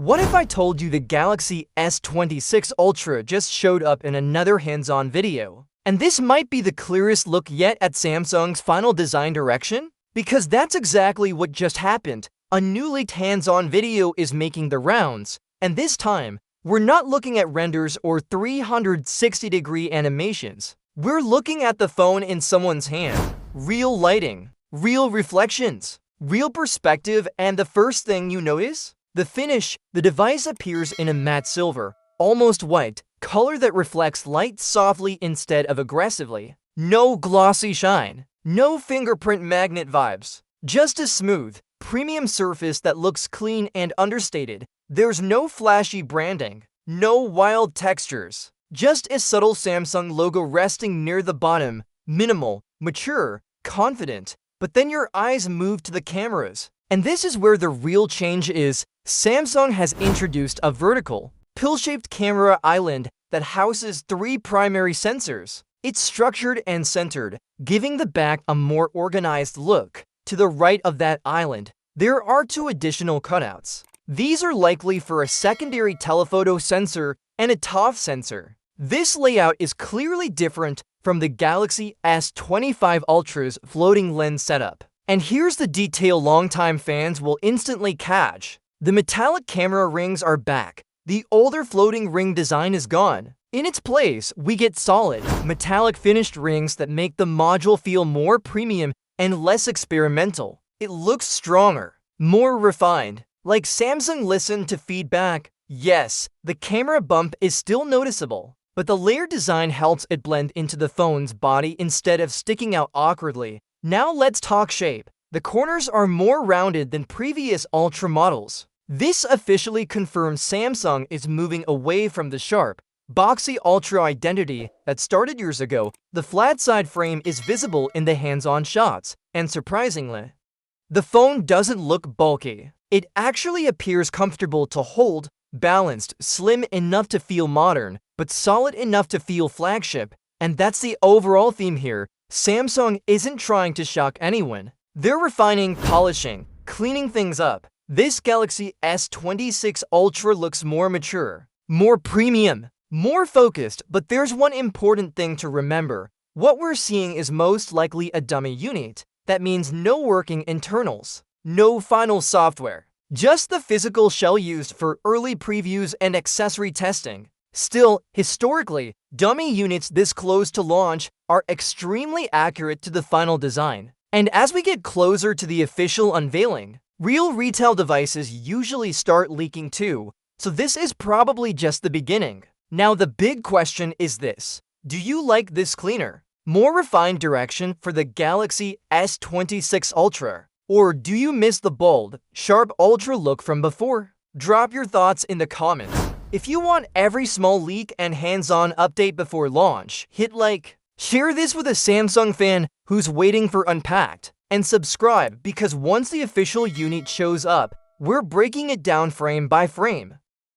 What if I told you the Galaxy S26 Ultra just showed up in another hands-on video? And this might be the clearest look yet at Samsung's final design direction? Because that's exactly what just happened. A new leaked hands-on video is making the rounds, and this time, we're not looking at renders or 360-degree animations. We're looking at the phone in someone's hand. Real lighting, real reflections, real perspective, and the first thing you notice? The finish. The device appears in a matte silver, almost white, color that reflects light softly instead of aggressively. No glossy shine, no fingerprint magnet vibes, just a smooth, premium surface that looks clean and understated. There's no flashy branding, no wild textures, just a subtle Samsung logo resting near the bottom, minimal, mature, confident. But then your eyes move to the cameras. And this is where the real change is. Samsung has introduced a vertical, pill-shaped camera island that houses three primary sensors. It's structured and centered, giving the back a more organized look. To the right of that island, there are two additional cutouts. These are likely for a secondary telephoto sensor and a TOF sensor. This layout is clearly different from the Galaxy S25 Ultra's floating lens setup. And here's the detail longtime fans will instantly catch. The metallic camera rings are back. The older floating ring design is gone. In its place, we get solid, metallic finished rings that make the module feel more premium and less experimental. It looks stronger, more refined, like Samsung listened to feedback. Yes, the camera bump is still noticeable, but the layered design helps it blend into the phone's body instead of sticking out awkwardly. Now let's talk shape. The corners are more rounded than previous Ultra models. This officially confirms Samsung is moving away from the sharp, boxy Ultra identity that started years ago. The flat side frame is visible in the hands-on shots, and surprisingly, the phone doesn't look bulky. It actually appears comfortable to hold, balanced, slim enough to feel modern, but solid enough to feel flagship. And that's the overall theme here. Samsung isn't trying to shock anyone. They're refining, polishing, cleaning things up. This Galaxy S26 Ultra looks more mature, more premium, more focused, but there's one important thing to remember. What we're seeing is most likely a dummy unit. That means no working internals, no final software, just the physical shell used for early previews and accessory testing. Still, historically, dummy units this close to launch are extremely accurate to the final design. And as we get closer to the official unveiling, real retail devices usually start leaking too, so this is probably just the beginning. Now the big question is this: do you like this cleaner, more refined direction for the Galaxy S26 Ultra? Or do you miss the bold, sharp Ultra look from before? Drop your thoughts in the comments. If you want every small leak and hands-on update before launch, hit like. Share this with a Samsung fan who's waiting for Unpacked. And subscribe, because once the official unit shows up, we're breaking it down frame by frame.